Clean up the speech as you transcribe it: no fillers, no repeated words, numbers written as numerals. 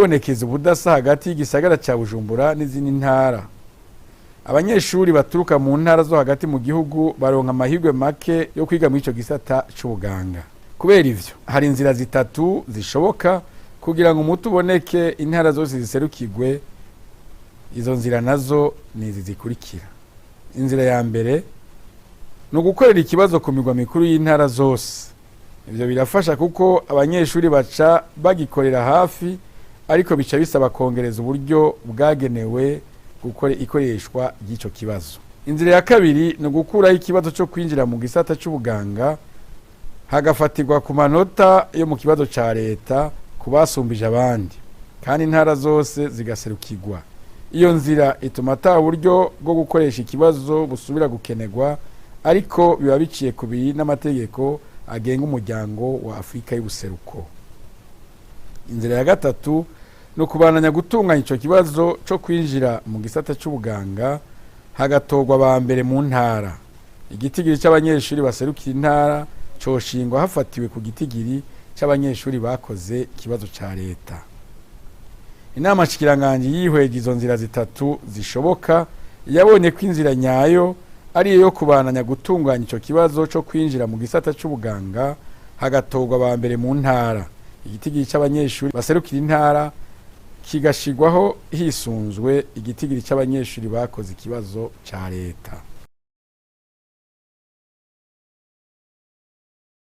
haribonekeza ubudasa hagati y'igisagara ca Bujumbura n'izindi ntara. Abanyeshuri baturuka mu ntara zo hagati mu gihugu baronka amahirwe make yo kwiga muri ico gisata c'ubuganga. Kubera ivyo hari inzira zitatu zishoboka kugira ngo umuti uboneke intara zose ziserukirwe. Izo nzira nazo nizi zikurikira. Inzira ya mbere no gukorera ikibazo ku migwa mikuru y'intara zose. Ivyo birafasha kuko abanyeshuri baca bagikorera hafi, ariko bica bisaba kongereza uburyo bwagenewe gukora ikoreshwa ry'ico kibazo. Inzira ya kabiri no gukuraho ikibazo cyo kwinjira mu gisata c'ubuganga hagafatirwa ku manota yo mu kibazo ca leta kubasumbije abandi, kandi intara zose zigaserukirwa. Iyo nzira ituma ata buryo bwo gukoresha ikibazo busubira gukenegwa, ariko biba biciye kubiri n'amategeko agenga umuryango wa Afrika y'ubuseruko. Inzira ya gatatu no kubananya gutunganya ico kibazo cyo kwinjira mu gisata c'ubuganga hagatorwa ba mbere mu ntara. Igitigiri c'abanyeshuri baserukira intara coshingwa hafatiwe ku gitigiri c'abanyeshuri bakoze ikibazo ca leta. Inama shikiranganje yihweje izo nzira zitatu zishoboka, yabonye ko inzira nyayo ari yo kubananya gutunganya ico kibazo cyo kwinjira mu gisata c'ubuganga hagatorwa ba mbere mu ntara. Igitigiri c'abanyeshuri baserukira intara kigashigwaho hisunzwe igitigiri c'abanyeshuri bakoze ikibazo ca leta.